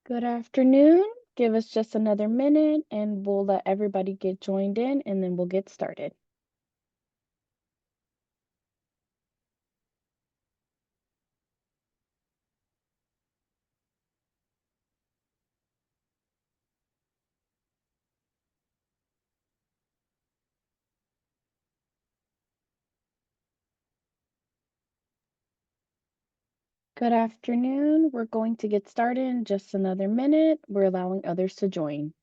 Good afternoon. Give us just another minute and we'll let everybody get joined in and then we'll get started. Good afternoon. We're going to get started in just another minute. We're allowing others to join.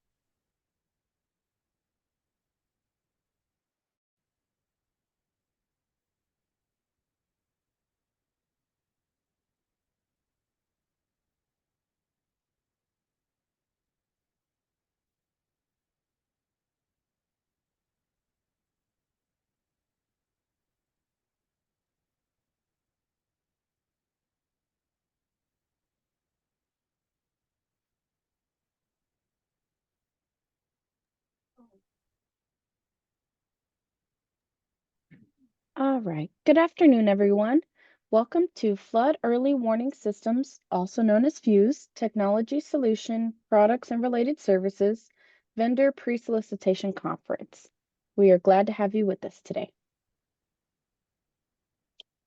All right. Good afternoon, everyone. Welcome to Flood Early Warning Systems, also known as FEWS, Technology Solution, Products and Related Services, Vendor Pre-Solicitation Conference. We are glad to have you with us today.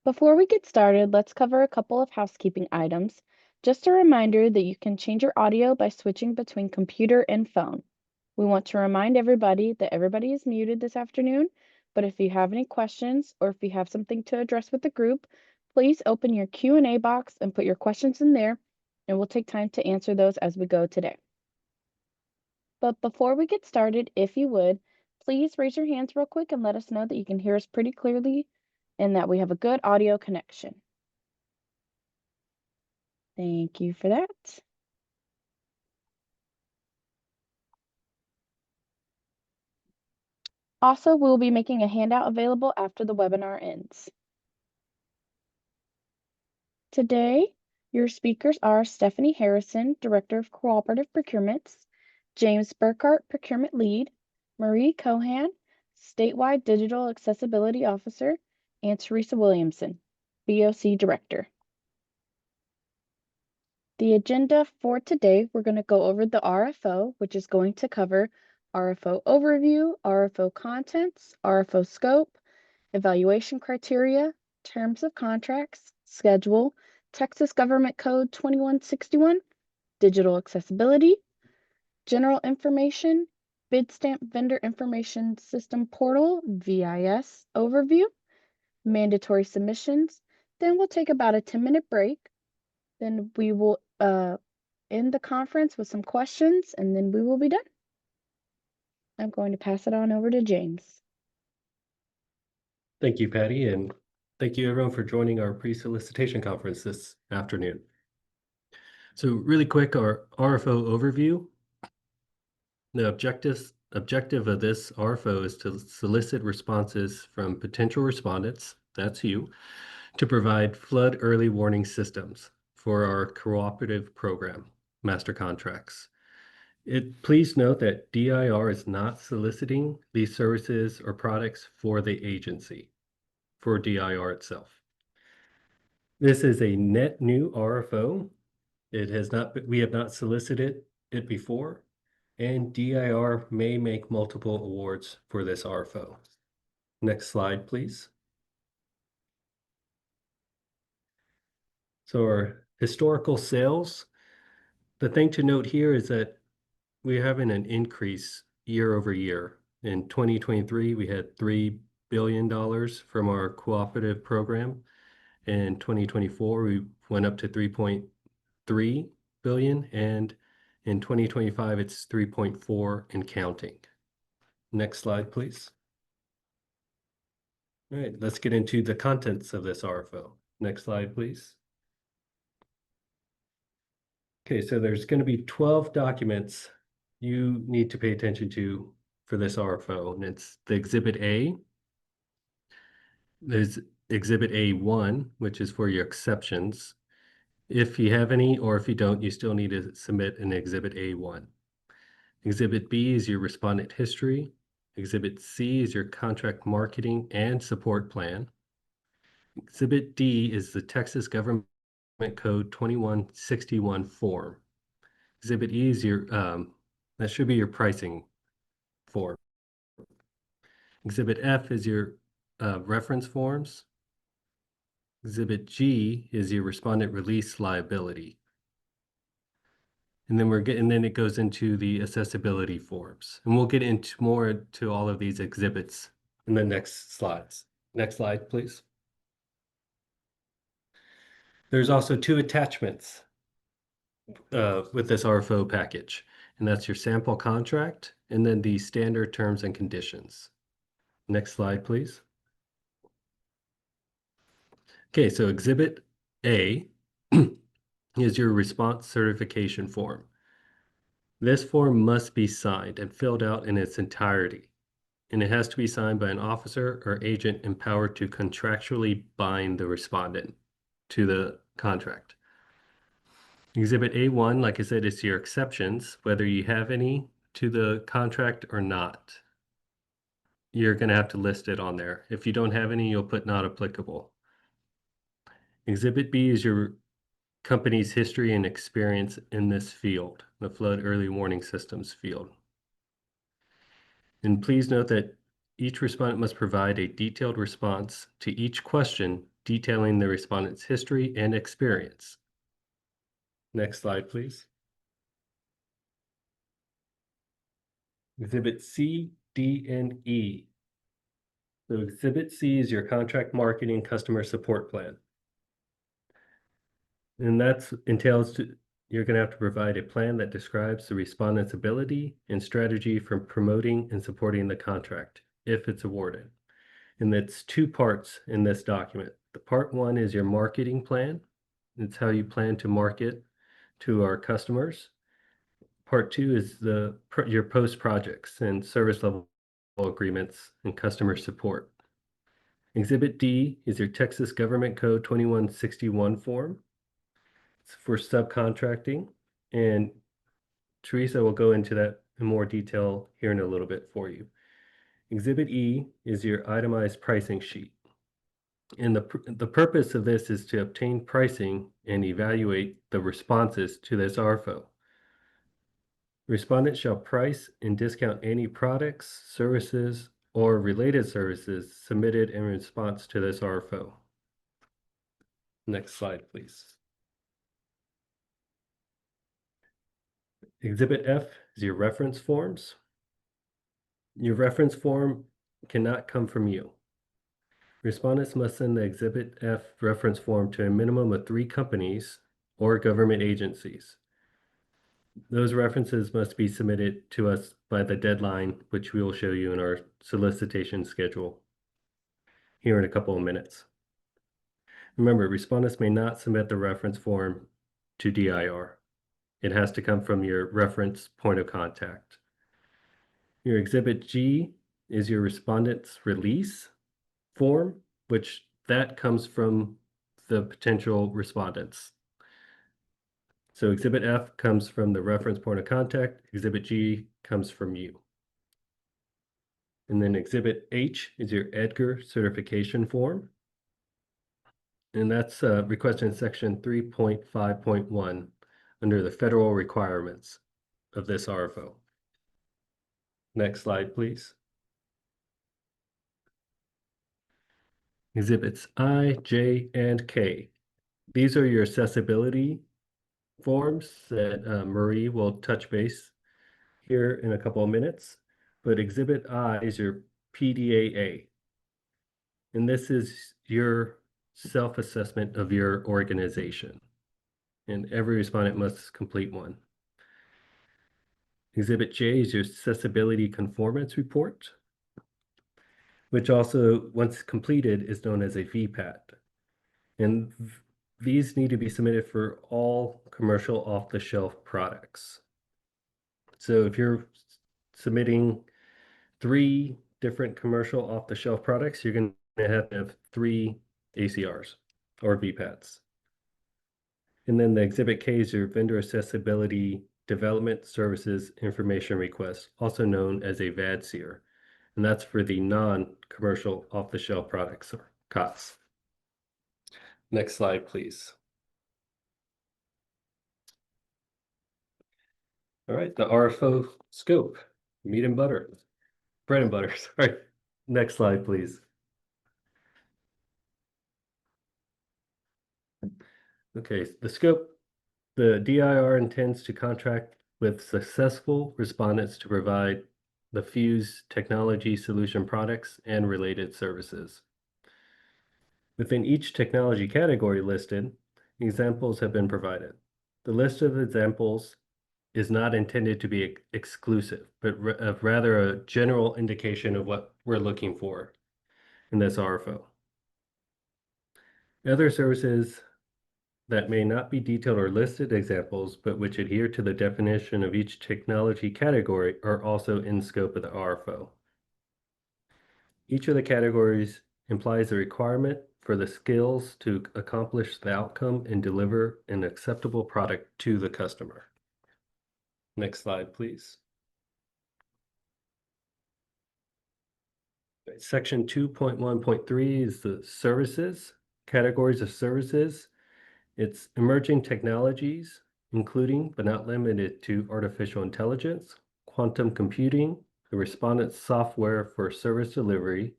Before we get started, let's cover a couple of housekeeping items. Just a reminder that you can change your audio by switching between computer and phone. We want to remind everybody that everybody is muted this afternoon, but if you have any questions or if you have something to address with the group, please open your Q&A box and put your questions in there, and we'll take time to answer those as we go today. But before we get started, if you would, please raise your hands real quick and let us know that you can hear us pretty clearly and that we have a good audio connection. Thank you for that. Also, we'll be making a handout available after the webinar ends. Today, your speakers are Stephanie Harrison, Director of Cooperative Procurements, James Burkhart, Procurement Lead, Marie Cohan, Statewide Digital Accessibility Officer, and Teresa Williamson, BOC Director. The agenda for today, we're going to go over the RFO, which is going to cover RFO overview, RFO contents, RFO scope, evaluation criteria, terms of contracts, schedule, Texas Government Code 2161, digital accessibility, general information, bid stamp vendor information system portal, VIS overview, mandatory submissions. Then we'll take about a 10-minute break. Then we will end the conference with some questions, and then we will be done. I'm going to pass it on over to James. Thank you, Patty, and thank you everyone for joining our pre-solicitation conference this afternoon. So really quick, our RFO overview. The objective of this RFO is to solicit responses from potential respondents, that's you, to provide flood early warning systems for our cooperative program, master contracts. Please note that DIR is not soliciting these services or products for the agency, for DIR itself. This is a net new RFO. We have not solicited it before, and DIR may make multiple awards for this RFO. Next slide, please. So our historical sales, the thing to note here is that we're having an increase year over year. In 2023, we had $3 billion from our cooperative program. In 2024, we went up to 3.3 billion, and in 2025, it's 3.4 and counting. Next slide, please. All right, let's get into the contents of this RFO. Next slide, please. Okay, so there's going to be 12 documents you need to pay attention to for this RFO, and it's the Exhibit A. There's Exhibit A1, which is for your exceptions. If you have any, or if you don't, you still need to submit an Exhibit A1. Exhibit B is your respondent history. Exhibit C is your contract marketing and support plan. Exhibit D is the Texas Government Code 2161 form. Exhibit E is your, that should be your pricing form. Exhibit F is your reference forms. Exhibit G is your respondent release liability. And then it goes into the accessibility forms. And we'll get into more to all of these exhibits in the next slides. Next slide, please. There's also two attachments with this RFO package, and that's your sample contract and then the standard terms and conditions. Next slide, please. Okay, so Exhibit A is your response certification form. This form must be signed and filled out in its entirety, and it has to be signed by an officer or agent empowered to contractually bind the respondent to the contract. Exhibit A1, like I said, is your exceptions, whether you have any to the contract or not. You're going to have to list it on there. If you don't have any, you'll put not applicable. Exhibit B is your company's history and experience in this field, the flood early warning systems field. And please note that each respondent must provide a detailed response to each question detailing the respondent's history and experience. Next slide, please. Exhibit C, D, and E. So Exhibit C is your contract marketing customer support plan. And that entails you're going to have to provide a plan that describes the respondent's ability and strategy for promoting and supporting the contract if it's awarded. And that's two parts in this document. The part one is your marketing plan. It's how you plan to market to our customers. Part two is your post projects and service level agreements and customer support. Exhibit D is your Texas Government Code 2161 form. It's for subcontracting, and Teresa will go into that in more detail here in a little bit for you. Exhibit E is your itemized pricing sheet. And the purpose of this is to obtain pricing and evaluate the responses to this RFO. Respondents shall price and discount any products, services, or related services submitted in response to this RFO. Next slide, please. Exhibit F is your reference forms. Your reference form cannot come from you. Respondents must send the Exhibit F reference form to a minimum of 3 companies or government agencies. Those references must be submitted to us by the deadline, which we will show you in our solicitation schedule here in a couple of minutes. Remember, respondents may not submit the reference form to DIR. It has to come from your reference point of contact. Your Exhibit G is your respondent's release form, which that comes from the potential respondents. So Exhibit F comes from the reference point of contact. Exhibit G comes from you. And then Exhibit H is your Edgar certification form. And that's requested in section 3.5.1 under the federal requirements of this RFO. Next slide, please. Exhibits I, J, and K. These are your accessibility forms that Marie will touch base here in a couple of minutes. But Exhibit I is your PDAA. And this is your self-assessment of your organization. And every respondent must complete one. Exhibit J is your accessibility conformance report, which also, once completed, is known as a VPAT. And these need to be submitted for all commercial off-the-shelf products. So if you're submitting 3 different commercial off-the-shelf products, you're going to have 3 ACRs or VPATs. And then the Exhibit K is your vendor accessibility development services information request, also known as a VADSEER. And that's for the non-commercial off-the-shelf products or COTS. Next slide, please. All right, the RFO scope, meat and butter, bread and butter, sorry. Next slide, please. Okay, the scope, the DIR intends to contract with successful respondents to provide the FEWS technology solution products and related services. Within each technology category listed, examples have been provided. The list of examples is not intended to be exclusive, but rather a general indication of what we're looking for in this RFO. Other services that may not be detailed or listed examples, but which adhere to the definition of each technology category are also in scope of the RFO. Each of the categories implies a requirement for the skills to accomplish the outcome and deliver an acceptable product to the customer. Next slide, please. Section 2.1.3 is the services, categories of services. It's emerging technologies, including but not limited to artificial intelligence, quantum computing, the respondent software for service delivery,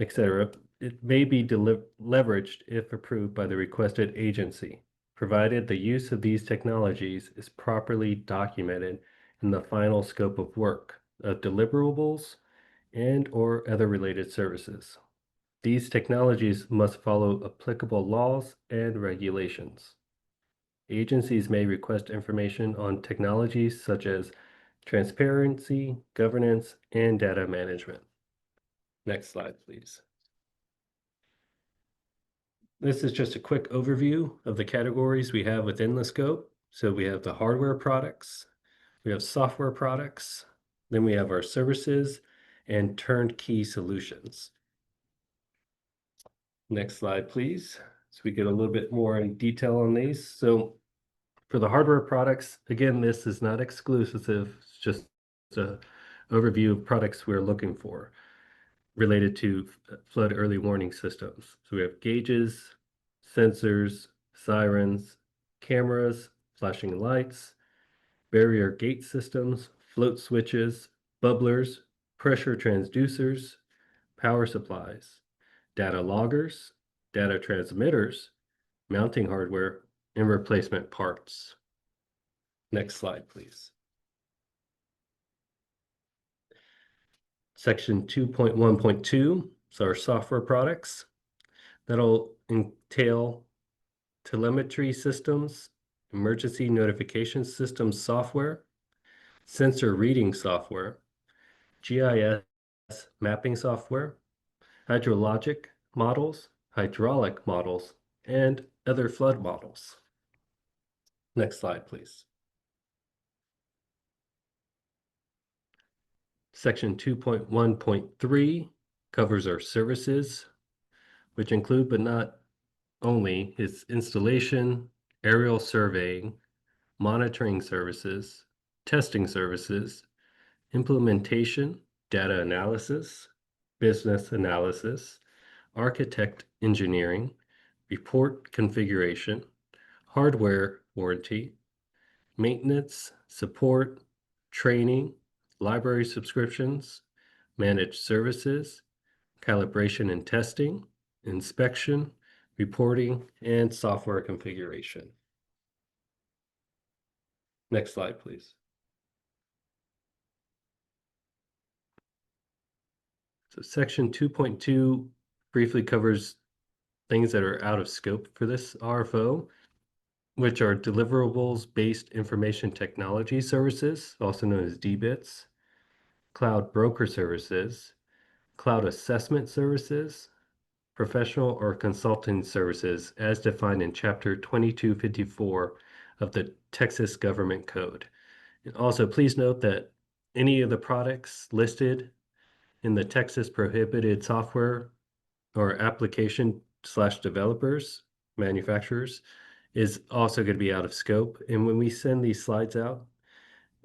etc. It may be leveraged if approved by the requested agency, provided the use of these technologies is properly documented in the final scope of work of deliverables and/or other related services. These technologies must follow applicable laws and regulations. Agencies may request information on technologies such as transparency, governance, and data management. Next slide, please. This is just a quick overview of the categories we have within the scope. So we have the hardware products, we have software products, then we have our services and turnkey solutions. Next slide, please. So we get a little bit more in detail on these. So for the hardware products, again, this is not exclusive, it's just an overview of products we're looking for related to flood early warning systems. So we have gauges, sensors, sirens, cameras, flashing lights, barrier gate systems, float switches, bubblers, pressure transducers, power supplies, data loggers, data transmitters, mounting hardware, and replacement parts. Next slide, please. Section 2.1.2 is our software products. That'll entail telemetry systems, emergency notification systems software, sensor reading software, GIS mapping software, hydrologic models, hydraulic models, and other flood models. Next slide, please. Section 2.1.3 covers our services, which include but not only is installation, aerial surveying, monitoring services, testing services, implementation, data analysis, business analysis, architect engineering, report configuration, hardware warranty, maintenance, support, training, library subscriptions, managed services, calibration and testing, inspection, reporting, and software configuration. Next slide, please. So section 2.2 briefly covers things that are out of scope for this RFO, which are deliverables-based information technology services, also known as DBITS, cloud broker services, cloud assessment services, professional or consulting services as defined in Chapter 2254 of the Texas Government Code. And also, please note that any of the products listed in the Texas prohibited software or application/developers, manufacturers, is also going to be out of scope. And when we send these slides out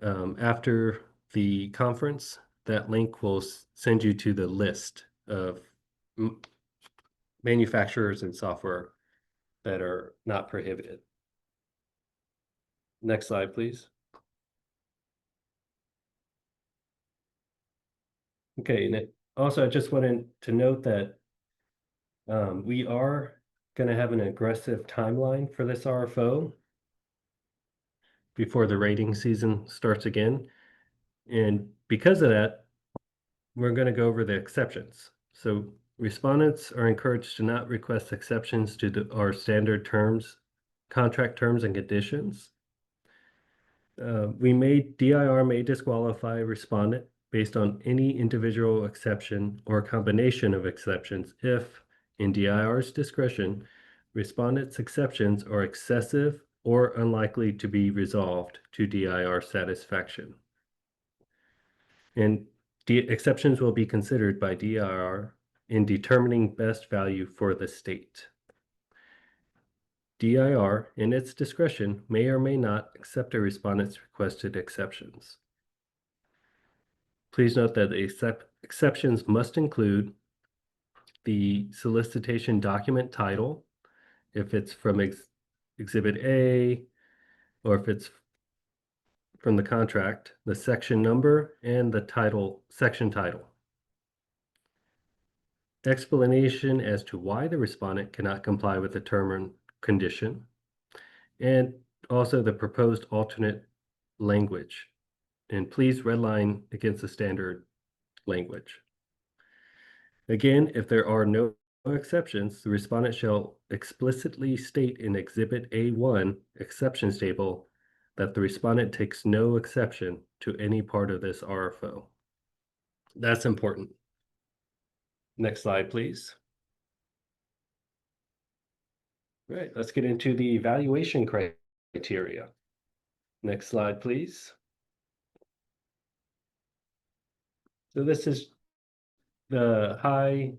after the conference, that link will send you to the list of manufacturers and software that are not prohibited. Next slide, please. Okay, and also I just wanted to note that we are going to have an aggressive timeline for this RFO before the rating season starts again. And because of that, we're going to go over the exceptions. So respondents are encouraged to not request exceptions to our standard terms, contract terms and conditions. DIR may disqualify a respondent based on any individual exception or combination of exceptions if, in DIR's discretion, respondent's exceptions are excessive or unlikely to be resolved to DIR satisfaction. And exceptions will be considered by DIR in determining best value for the state. DIR, in its discretion, may or may not accept a respondent's requested exceptions. Please note that the exceptions must include the solicitation document title, if it's from Exhibit A, or if it's from the contract, the section number, and the section title. Explanation as to why the respondent cannot comply with the term and condition, and also the proposed alternate language. And please redline against the standard language. Again, if there are no exceptions, the respondent shall explicitly state in Exhibit A1 exceptions table that the respondent takes no exception to any part of this RFO. That's important. Next slide, please. All right, let's get into the evaluation criteria. Next slide, please. So this is the high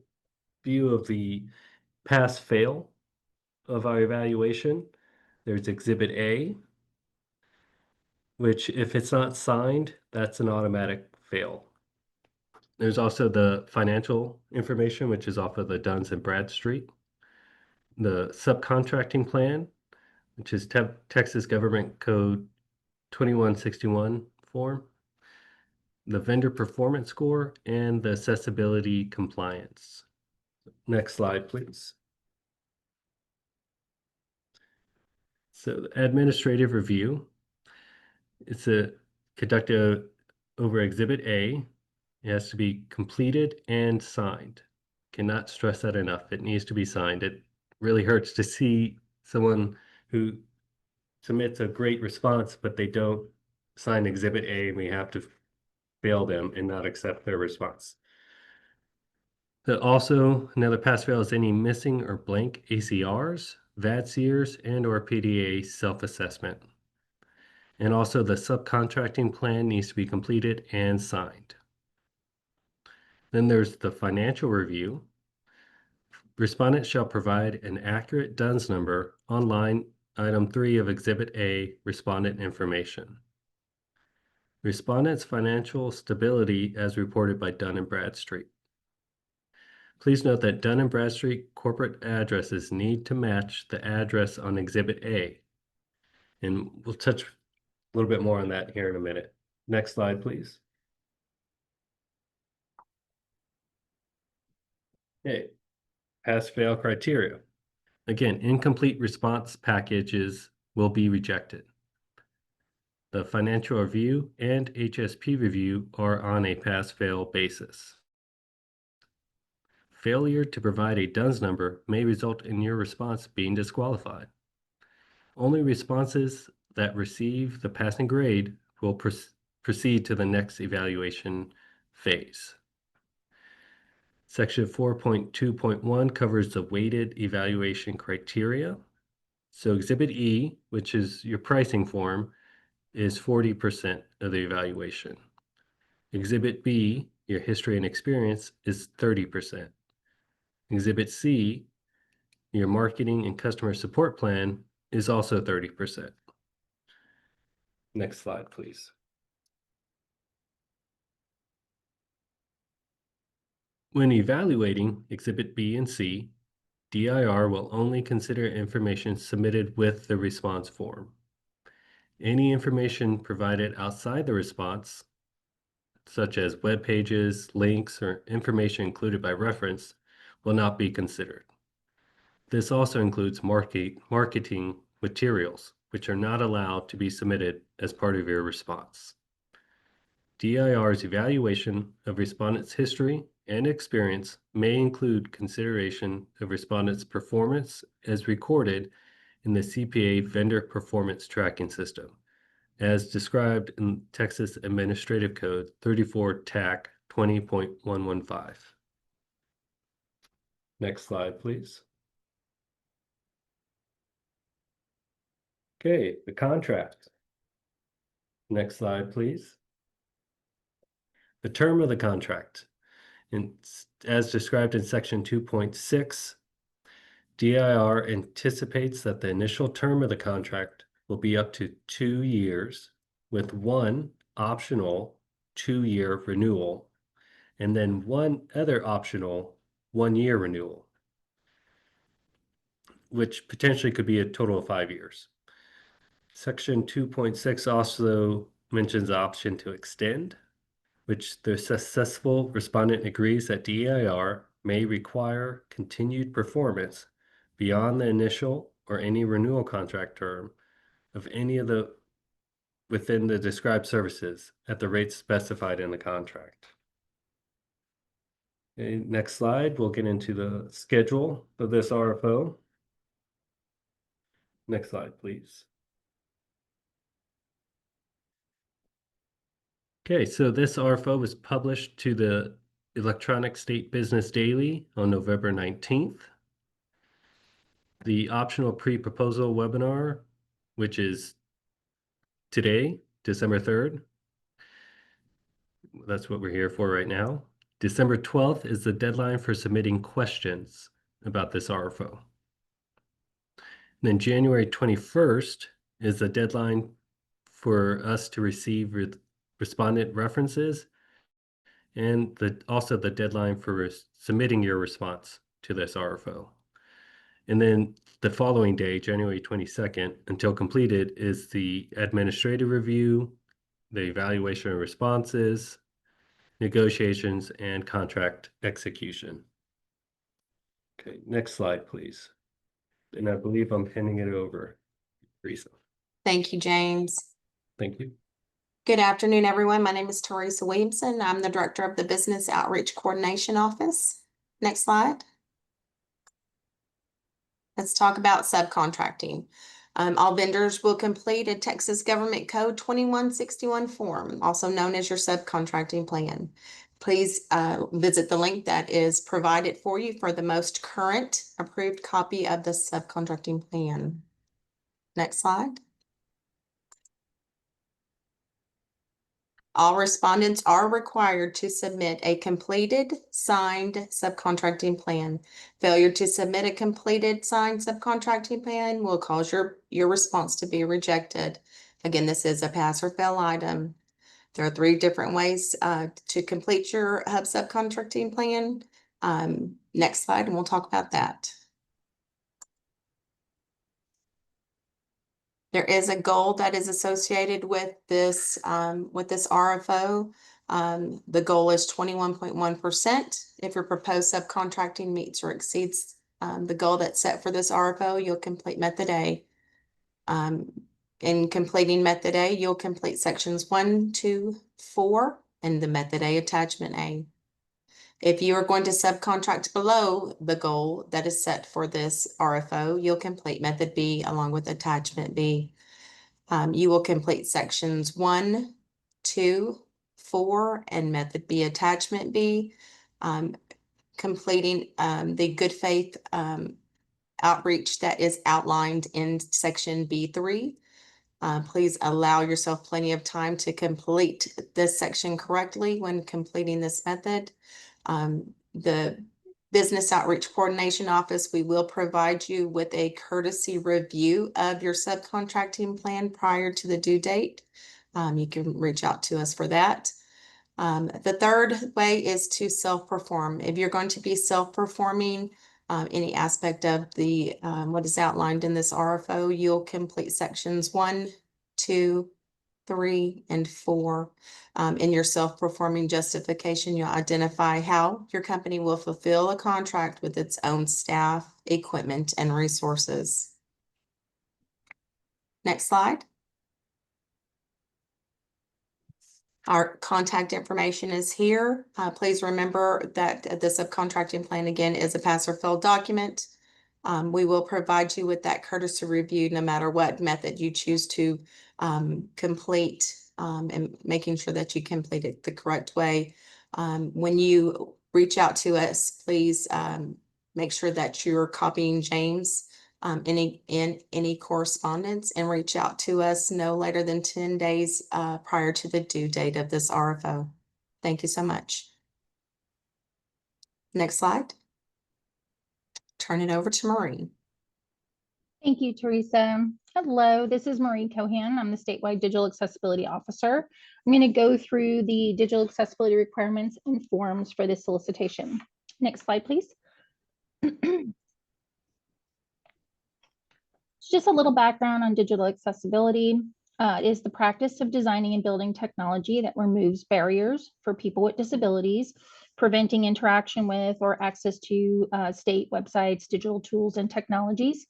view of the pass-fail of our evaluation. There's Exhibit A, which if it's not signed, that's an automatic fail. There's also the financial information, which is off of the Duns and Bradstreet. The subcontracting plan, which is Texas Government Code 2161 form. The vendor performance score, and the accessibility compliance. Next slide, please. So the administrative review, it's conducted over Exhibit A. It has to be completed and signed. Cannot stress that enough. It needs to be signed. It really hurts to see someone who submits a great response, but they don't sign Exhibit A, and we have to fail them and not accept their response. Also, another pass-fail is any missing or blank ACRs, VADSEERs, and/or PDA self-assessment. And also, the subcontracting plan needs to be completed and signed. Then there's the financial review. Respondent shall provide an accurate DUNS number on line item 3 of Exhibit A, respondent information. Respondent's financial stability as reported by Dun & Bradstreet. Please note that Dun & Bradstreet corporate addresses need to match the address on Exhibit A. And we'll touch a little bit more on that here in a minute. Next slide, please. Okay, pass-fail criteria. Again, incomplete response packages will be rejected. The financial review and HSP review are on a pass-fail basis. Failure to provide a DUNS number may result in your response being disqualified. Only responses that receive the passing grade will proceed to the next evaluation phase. Section 4.2.1 covers the weighted evaluation criteria. So Exhibit E, which is your pricing form, is 40% of the evaluation. Exhibit B, your history and experience, is 30%. Exhibit C, your marketing and customer support plan, is also 30%. Next slide, please. When evaluating Exhibit B and C, DIR will only consider information submitted with the response form. Any information provided outside the response, such as web pages, links, or information included by reference, will not be considered. This also includes marketing materials, which are not allowed to be submitted as part of your response. DIR's evaluation of respondents' history and experience may include consideration of respondents' performance as recorded in the CPA Vendor Performance Tracking System, as described in Texas Administrative Code 34 TAC 20.115. Next slide, please. Okay, the contract. Next slide, please. The term of the contract. As described in section 2.6, DIR anticipates that the initial term of the contract will be up to 2 years with one optional 2-year renewal and then one other optional 1-year renewal, which potentially could be a total of 5 years. Section 2.6 also mentions the option to extend, which the successful respondent agrees that DIR may require continued performance beyond the initial or any renewal contract term of any of the within the described services at the rates specified in the contract. Okay, next slide, we'll get into the schedule of this RFO. Next slide, please. Okay, so this RFO was published to the Electronic State Business Daily on November 19th. The optional pre-proposal webinar, which is today, December 3rd. That's what we're here for right now. December 12th is the deadline for submitting questions about this RFO. And then January 21st is the deadline for us to receive respondent references and also the deadline for submitting your response to this RFO. And then the following day, January 22nd, until completed, is the administrative review, the evaluation of responses, negotiations, and contract execution. Okay, next slide, please. And I believe I'm handing it over to Teresa. Thank you, James. Thank you. Good afternoon, everyone. My name is Teresa Williamson. I'm the Director of the Business Outreach Coordination Office. Next slide. Let's talk about subcontracting. All vendors will complete a Texas Government Code 2161 form, also known as your subcontracting plan. Please visit the link that is provided for you for the most current approved copy of the subcontracting plan. Next slide. All respondents are required to submit a completed, signed subcontracting plan. Failure to submit a completed, signed subcontracting plan will cause your response to be rejected. Again, this is a pass or fail item. There are 3 different ways to complete your hub subcontracting plan. Next slide, and we'll talk about that. There is a goal that is associated with this RFO. The goal is 21.1%. If your proposed subcontracting meets or exceeds the goal that's set for this RFO, you'll complete Method A. In completing Method A, you'll complete sections 1, 2, 4, and the Method A attachment A. If you are going to subcontract below the goal that is set for this RFO, you'll complete Method B along with Attachment B. You will complete sections 1, 2, 4, and Method B Attachment B, completing the good faith outreach that is outlined in section B3. Please allow yourself plenty of time to complete this section correctly when completing this method. The Business Outreach Coordination Office, we will provide you with a courtesy review of your subcontracting plan prior to the due date. You can reach out to us for that. The third way is to self-perform. If you're going to be self-performing any aspect of the what is outlined in this RFO, you'll complete sections 1, 2, 3, and 4. In your self-performing justification, you'll identify how your company will fulfill a contract with its own staff, equipment, and resources. Next slide. Our contact information is here. Please remember that the subcontracting plan, again, is a pass or fail document. We will provide you with that courtesy review no matter what method you choose to complete, and making sure that you complete it the correct way. When you reach out to us, please make sure that you're copying James in any correspondence, and reach out to us no later than 10 days prior to the due date of this RFO. Thank you so much. Next slide. Turn it over to Marie. Thank you, Teresa. Hello, this is Marie Cohan. I'm the statewide digital accessibility officer. I'm going to go through the digital accessibility requirements and forms for this solicitation. Next slide, please. Just a little background on digital accessibility. It is the practice of designing and building technology that removes barriers for people with disabilities, preventing interaction with or access to state websites, digital tools, and technologies.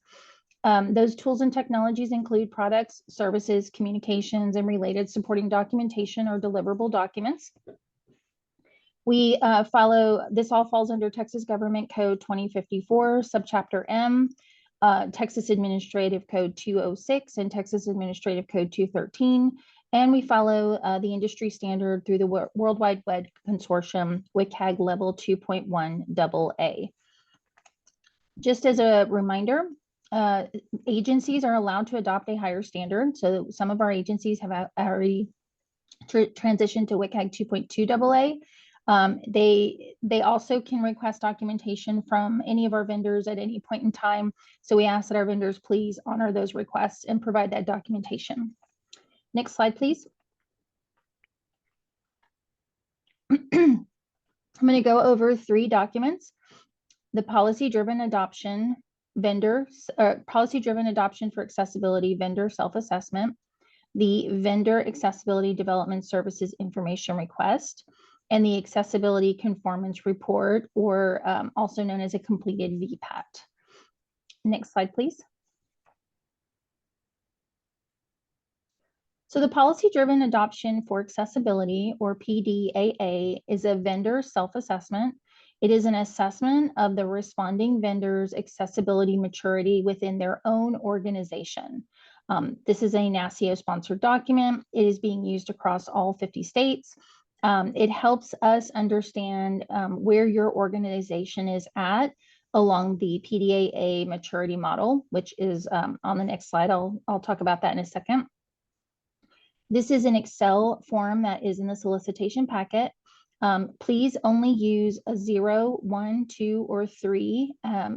Those tools and technologies include products, services, communications, and related supporting documentation or deliverable documents. We follow, this all falls under Texas Government Code 2054, Subchapter M, Texas Administrative Code 206, and Texas Administrative Code 213. And we follow the industry standard through the World Wide Web Consortium, WCAG Level 2.1 AA. Just as a reminder, agencies are allowed to adopt a higher standard. So some of our agencies have already transitioned to WCAG 2.2 AA. They also can request documentation from any of our vendors at any point in time. So we ask that our vendors please honor those requests and provide that documentation. Next slide, please. I'm going to go over 3 documents. The policy-driven adoption policy-driven adoption for accessibility vendor self-assessment, the vendor accessibility development services information request, and the accessibility conformance report, or also known as a completed VPAT. Next slide, please. So the policy-driven adoption for accessibility, or PDAA, is a vendor self-assessment. It is an assessment of the responding vendor's accessibility maturity within their own organization. This is a NASCIO-sponsored document. It is being used across all 50 states. It helps us understand where your organization is at along the PDAA maturity model, which is on the next slide. I'll talk about that in a second. This is an Excel form that is in the solicitation packet. Please only use a 0, 1, 2, or 3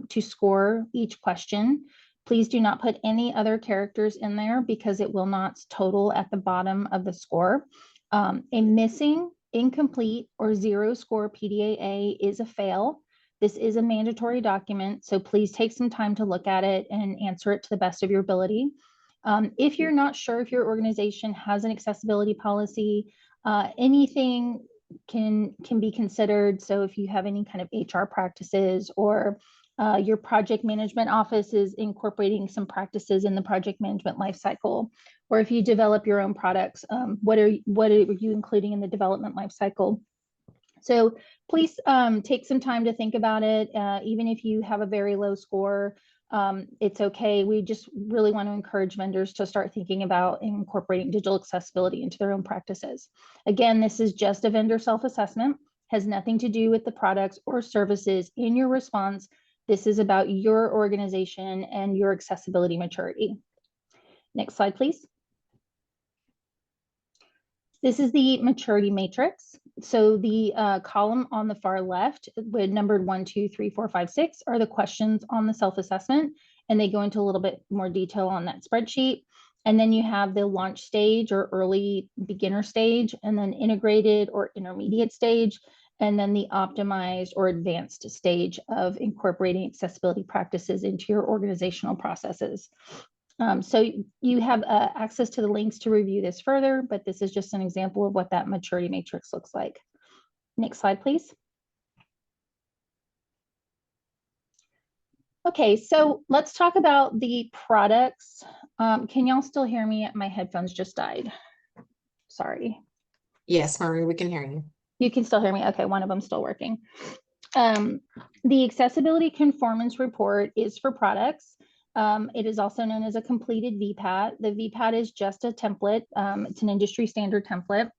to score each question. Please do not put any other characters in there because it will not total at the bottom of the score. A missing, incomplete, or 0 score PDAA is a fail. This is a mandatory document, so please take some time to look at it and answer it to the best of your ability. If you're not sure if your organization has an accessibility policy, anything can be considered. So if you have any kind of HR practices, or your project management office is incorporating some practices in the project management lifecycle, or if you develop your own products, what are you including in the development lifecycle? So please take some time to think about it. Even if you have a very low score, it's okay. We just really want to encourage vendors to start thinking about incorporating digital accessibility into their own practices. Again, this is just a vendor self-assessment, has nothing to do with the products or services in your response. This is about your organization and your accessibility maturity. Next slide, please. This is the maturity matrix. So the column on the far left, with numbered 1, 2, 3, 4, 5, 6, are the questions on the self-assessment, and they go into a little bit more detail on that spreadsheet. And then you have the launch stage or early beginner stage, and then integrated or intermediate stage, and then the optimized or advanced stage of incorporating accessibility practices into your organizational processes. So you have access to the links to review this further, but this is just an example of what that maturity matrix looks like. Next slide, please. Okay, so let's talk about the products. Can y'all still hear me? My headphones just died. Sorry. Yes, Marie, we can hear you. You can still hear me? Okay, one of them still working. The accessibility conformance report is for products. It is also known as a completed VPAT. The VPAT is just a template. It's an industry standard template.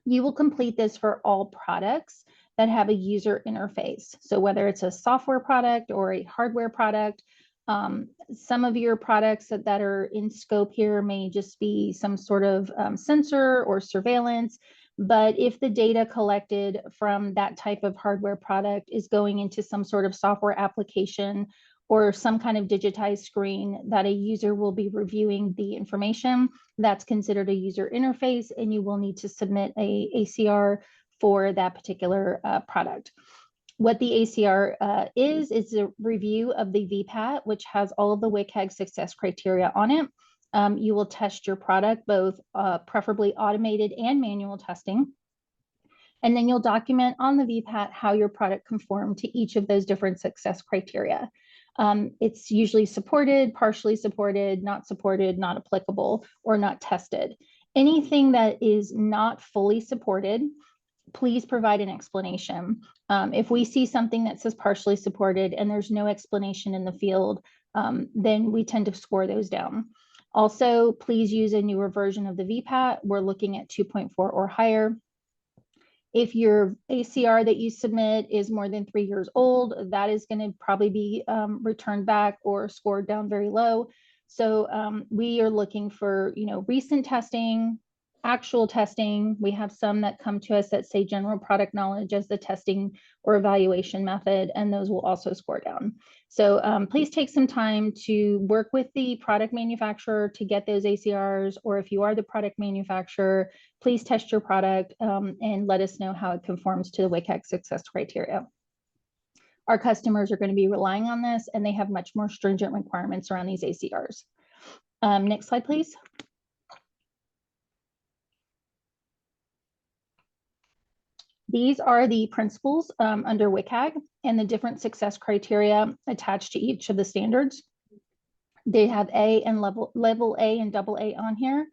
You will complete this for all products that have a user interface. So whether it's a software product or a hardware product, some of your products that are in scope here may just be some sort of sensor or surveillance. But if the data collected from that type of hardware product is going into some sort of software application or some kind of digitized screen that a user will be reviewing the information, that's considered a user interface, and you will need to submit a ACR for that particular product. What the ACR is a review of the VPAT, which has all of the WCAG success criteria on it. You will test your product, both preferably automated and manual testing. And then you'll document on the VPAT how your product conformed to each of those different success criteria. It's usually supported, partially supported, not applicable, or not tested. Anything that is not fully supported, please provide an explanation. If we see something that says partially supported and there's no explanation in the field, then we tend to score those down. Also, please use a newer version of the VPAT. We're looking at 2.4 or higher. If your ACR that you submit is more than 3 years old, that is going to probably be returned back or scored down very low. So we are looking for, recent testing, actual testing. We have some that come to us that say general product knowledge as the testing or evaluation method, and those will also score down. So please take some time to work with the product manufacturer to get those ACRs, or if you are the product manufacturer, please test your product and let us know how it conforms to the WCAG success criteria. Our customers are going to be relying on this, and they have much more stringent requirements around these ACRs. Next slide, please. These are the principles under WCAG and the different success criteria attached to each of the standards. They have A and level A and double A on here.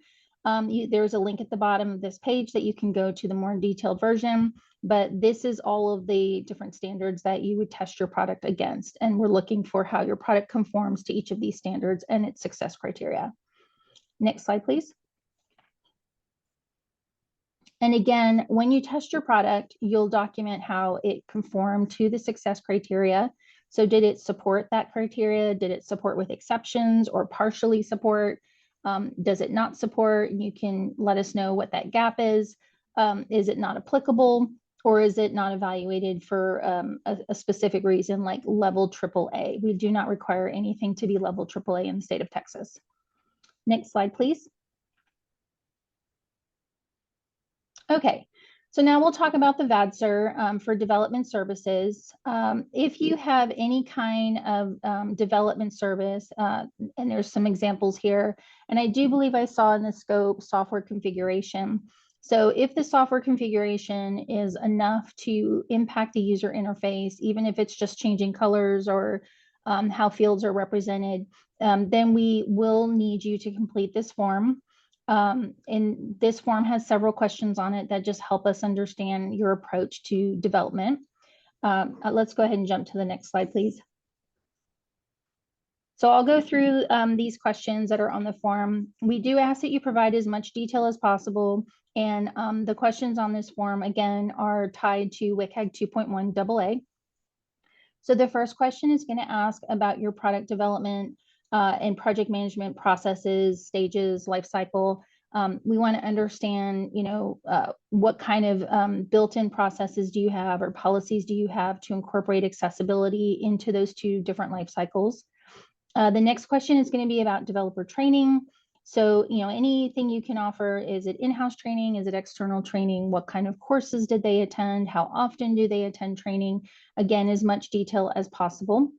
There's a link at the bottom of this page that you can go to the more detailed version, but this is all of the different standards that you would test your product against. And we're looking for how your product conforms to each of these standards and its success criteria. Next slide, please. And again, when you test your product, you'll document how it conformed to the success criteria. So did it support that criteria? Did it support with exceptions or partially support? Does it not support? You can let us know what that gap is. Is it not applicable, or is it not evaluated for a specific reason like level AAA? We do not require anything to be level AAA in the state of Texas. Next slide, please. Okay, so now we'll talk about the VADSR for development services. If you have any kind of development service, and there's some examples here, and I do believe I saw in the scope software configuration. So if the software configuration is enough to impact the user interface, even if it's just changing colors or how fields are represented, then we will need you to complete this form. And this form has several questions on it that just help us understand your approach to development. Let's go ahead and jump to the next slide, please. So I'll go through these questions that are on the form. We do ask that you provide as much detail as possible. And the questions on this form, again, are tied to WCAG 2.1 AA. So the first question is going to ask about your product development and project management processes, stages, life cycle. We want to understand, what kind of built-in processes do you have or policies do you have to incorporate accessibility into those two different life cycles. The next question is going to be about developer training. So, anything you can offer, is it in-house training? Is it external training? What kind of courses did they attend? How often do they attend training? Again, as much detail as possible.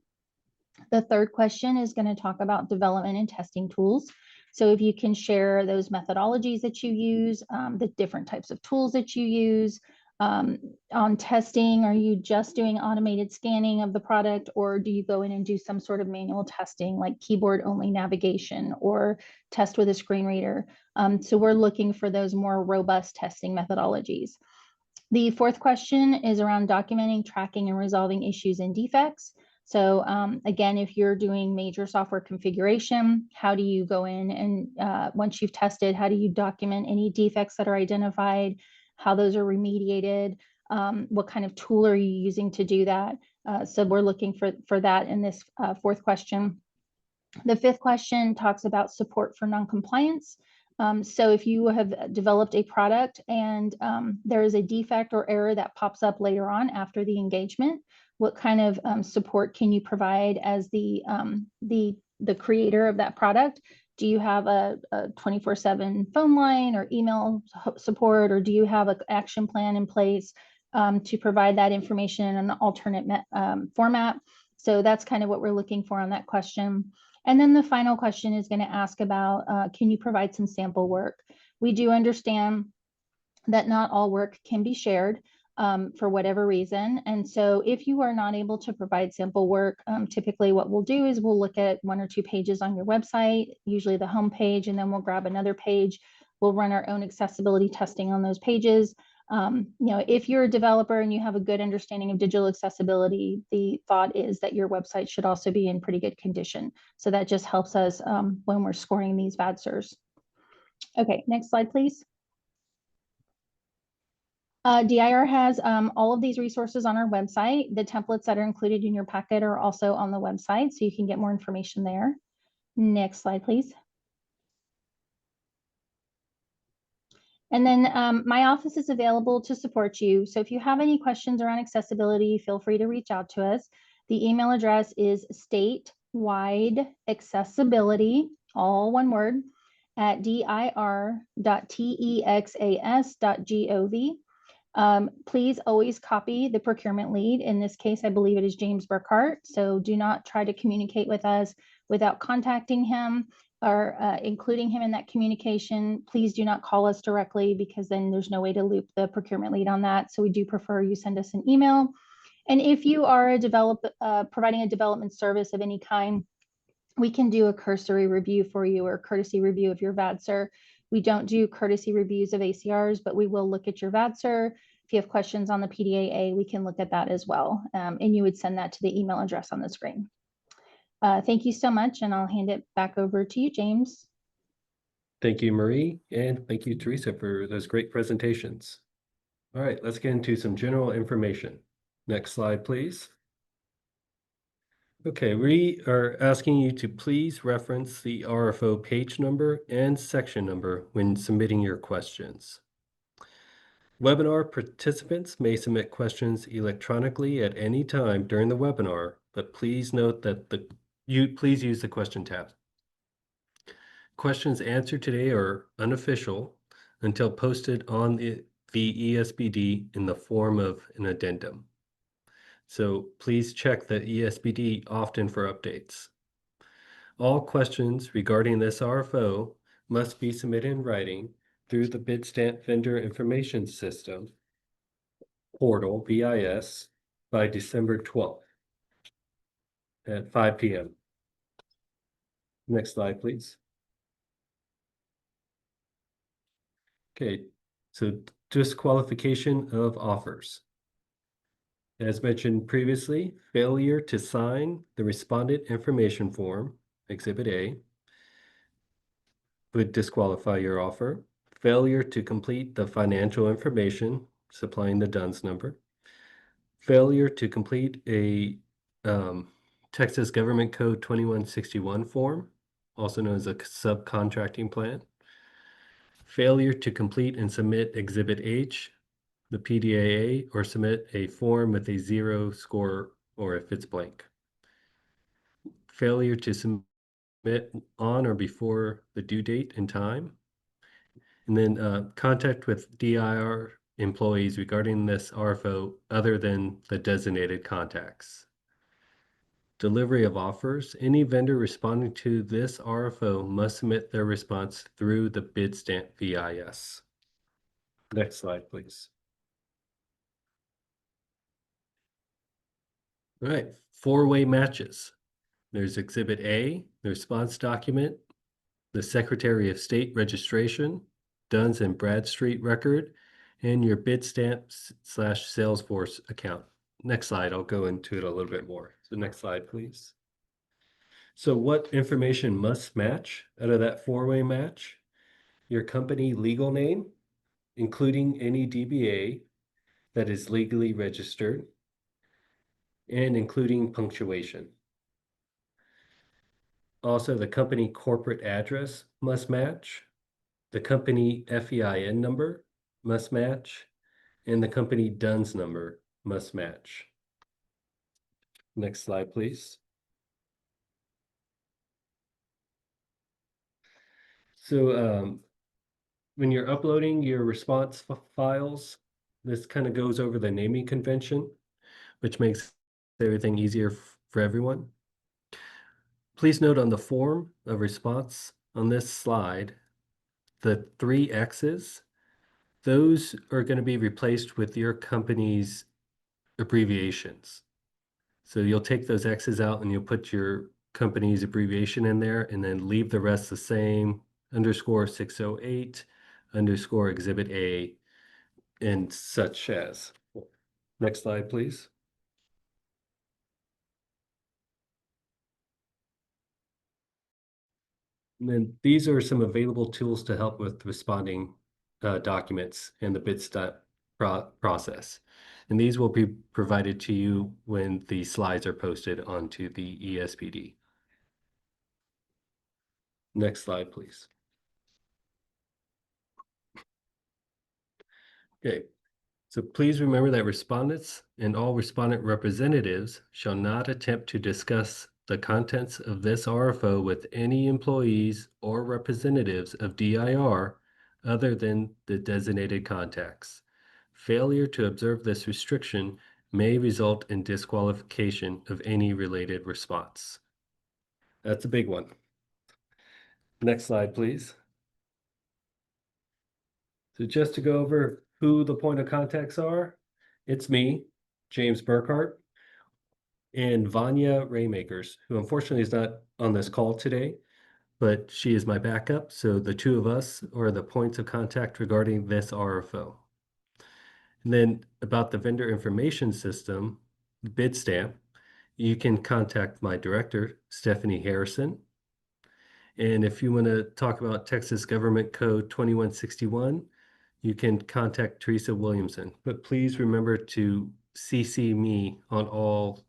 The third question is going to talk about development and testing tools. So if you can share those methodologies that you use, the different types of tools that you use. On testing, are you just doing automated scanning of the product, or do you go in and do some sort of manual testing like keyboard only navigation or test with a screen reader? So we're looking for those more robust testing methodologies. The fourth question is around documenting, tracking, and resolving issues and defects. So again, if you're doing major software configuration, how do you go in and once you've tested, how do you document any defects that are identified, how those are remediated, what kind of tool are you using to do that? So we're looking for that in this fourth question. The fifth question talks about support for noncompliance. So if you have developed a product and there is a defect or error that pops up later on after the engagement, what kind of support can you provide as the creator of that product? Do you have a 24/7 phone line or email support, or do you have an action plan in place to provide that information in an alternate format? So that's kind of what we're looking for on that question. And then the final question is going to ask about, can you provide some sample work? We do understand that not all work can be shared for whatever reason. And so if you are not able to provide sample work, typically what we'll do is we'll look at 1 or 2 pages on your website, usually the home page, and then we'll grab another page. We'll run our own accessibility testing on those pages. If you're a developer and you have a good understanding of digital accessibility, the thought is that your website should also be in pretty good condition. So that just helps us when we're scoring these VADSERs. Okay, next slide, please. DIR has all of these resources on our website. The templates that are included in your packet are also on the website, so you can get more information there. Next slide, please. And then my office is available to support you. So if you have any questions around accessibility, feel free to reach out to us. The email address is statewide-accessibility, all one word, at dir.texas.gov. Please always copy the procurement lead. In this case, I believe it is James Burkhart. So do not try to communicate with us without contacting him or including him in that communication. Please do not call us directly, because then there's no way to loop the procurement lead on that. So we do prefer you send us an email. And if you are providing a development service of any kind, we can do a cursory review for you or courtesy review of your VADSER. We don't do courtesy reviews of ACRs, but we will look at your VADSER. If you have questions on the PDAA, we can look at that as well. And you would send that to the email address on the screen. Thank you so much, and I'll hand it back over to you, James. Thank you, Marie, and thank you, Teresa, for those great presentations. All right, let's get into some general information. Next slide, please. Okay, we are asking you to please reference the RFO page number and section number when submitting your questions. Webinar participants may submit questions electronically at any time during the webinar, but please note that please use the question tab. Questions answered today are unofficial until posted on the ESBD in the form of an addendum. So please check the ESBD often for updates. All questions regarding this RFO must be submitted in writing through the Bidstamp Vendor Information System portal, BIS, by December 12th at 5 p.m. Next slide, please. Okay, so disqualification of offers. As mentioned previously, failure to sign the respondent information form, Exhibit A, would disqualify your offer. Failure to complete the financial information, supplying the DUNS number. Failure to complete a Texas Government Code 2161 form, also known as a subcontracting plan. Failure to complete and submit Exhibit H, the PDAA, or submit a form with a 0 score or if it's blank. Failure to submit on or before the due date and time. And then contact with DIR employees regarding this RFO other than the designated contacts. delivery of offers, any vendor responding to this RFO must submit their response through the bid stamp VIS. Next slide, please. All right, four-way matches. There's Exhibit A, the response document, the Secretary of State registration, Duns and Bradstreet record, and your bid stamp / Salesforce account. Next slide, I'll go into it a little bit more. So next slide, please. So what information must match out of that four-way match? Your company legal name, including any DBA that is legally registered, and including punctuation. Also, the company corporate address must match, the company FEIN number must match, and the company DUNS number must match. Next slide, please. So when you're uploading your response files, this kind of goes over the naming convention, which makes everything easier for everyone. Please note on the form of response on this slide, the 3 X's, those are going to be replaced with your company's abbreviations. So you'll take those X's out and you'll put your company's abbreviation in there and then leave the rest the same, _608, _exhibit A, and such as. Next slide, please. And then these are some available tools to help with responding documents in the bid stamp process. And these will be provided to you when the slides are posted onto the ESPD. Next slide, please. Okay, so please remember that respondents and all respondent representatives shall not attempt to discuss the contents of this RFO with any employees or representatives of DIR other than the designated contacts. Failure to observe this restriction may result in disqualification of any related response. That's a big one. Next slide, please. So just to go over who the point of contacts are, it's me, James Burkhart, and Vanya Raymakers, who unfortunately is not on this call today, but she is my backup. So the two of us are the points of contact regarding this RFO. And then about the vendor information system, bid stamp, you can contact my director, Stephanie Harrison. And if you want to talk about Texas Government Code 2161, you can contact Teresa Williamson. But please remember to CC me on all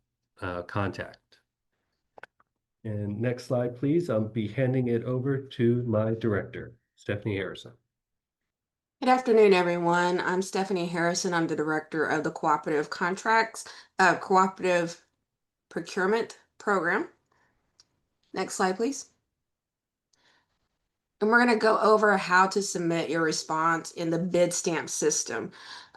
contact. And next slide, please. I'll be handing it over to my director, Stephanie Harrison. Good afternoon, everyone. I'm Stephanie Harrison. I'm the director of the Cooperative Procurement Program. Next slide, please. And we're going to go over how to submit your response in the bid stamp system.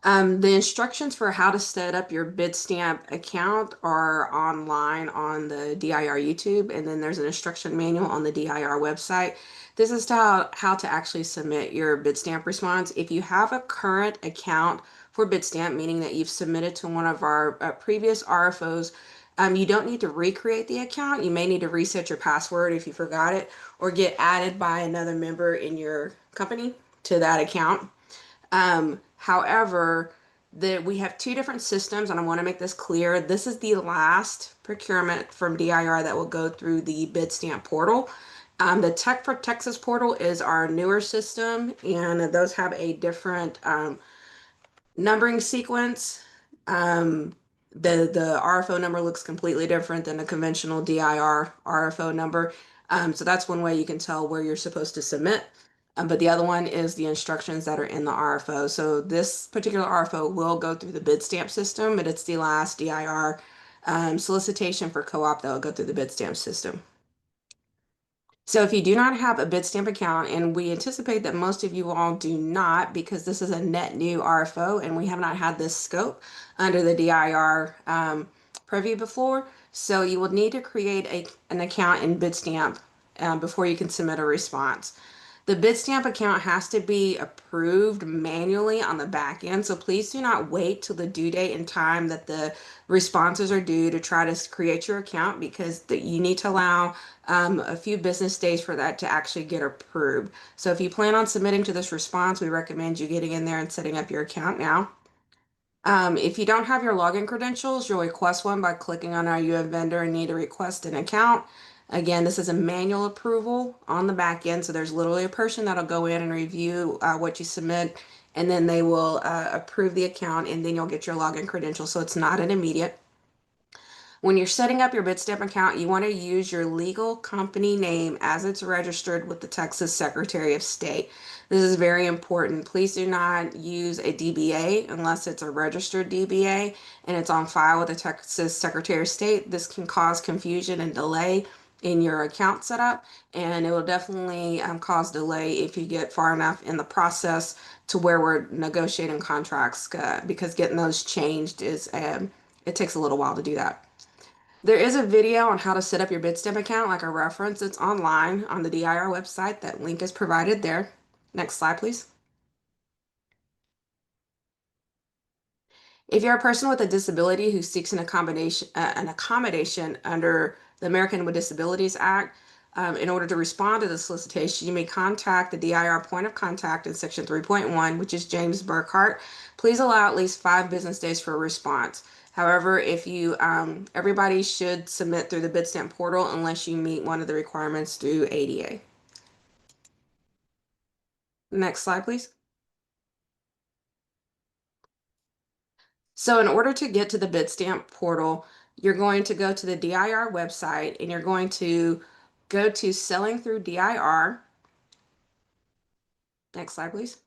The instructions for how to set up your bid stamp account are online on the DIR YouTube, and then there's an instruction manual on the DIR website. This is how to actually submit your bid stamp response. If you have a current account for bid stamp, meaning that you've submitted to one of our previous RFOs, you don't need to recreate the account. You may need to reset your password if you forgot it, or get added by another member in your company to that account. However, we have 2 different systems, and I want to make this clear. This is the last procurement from DIR that will go through the bid stamp portal. The Tech for Texas portal is our newer system, and those have a different numbering sequence. The RFO number looks completely different than a conventional DIR RFO number. So that's one way you can tell where you're supposed to submit. But the other one is the instructions that are in the RFO. So this particular RFO will go through the bid stamp system, but it's the last DIR solicitation for co-op that will go through the bid stamp system. So if you do not have a bid stamp account, and we anticipate that most of you all do not, because this is a net new RFO and we have not had this scope under the DIR preview before, So you will need to create an account in Bitstamp before you can submit a response. The Bitstamp account has to be approved manually on the back end, so please do not wait till the due date and time that the responses are due to try to create your account, because you need to allow a few business days for that to actually get approved. So if you plan on submitting to this response, we recommend you getting in there and setting up your account now. If you don't have your login credentials, you'll request one by clicking on Are you a vendor and need to request an account. Again, this is a manual approval on the back end, so there's literally a person that'll go in and review what you submit, and then they will approve the account, and then you'll get your login credentials, so it's not an immediate. When you're setting up your Bitstamp account, you want to use your legal company name as it's registered with the Texas Secretary of State. This is very important. Please do not use a DBA unless it's a registered DBA and it's on file with the Texas Secretary of State. This can cause confusion and delay in your account setup, and it will definitely cause delay if you get far enough in the process to where we're negotiating contracts, because getting those changed is it takes a little while to do that. There is a video on how to set up your Bitstamp account, like a reference. It's online on the DIR website. That link is provided there. Next slide, please. If you're a person with a disability who seeks an accommodation under the American with Disabilities Act, in order to respond to the solicitation, you may contact the DIR point of contact in section 3.1, which is James Burkhart. Please allow at least 5 business days for a response. However, if you, everybody should submit through the Bitstamp portal unless you meet one of the requirements through ADA. Next slide, please. So in order to get to the Bitstamp portal, you're going to go to the DIR website and you're going to go to Selling Through DIR. Next slide, please.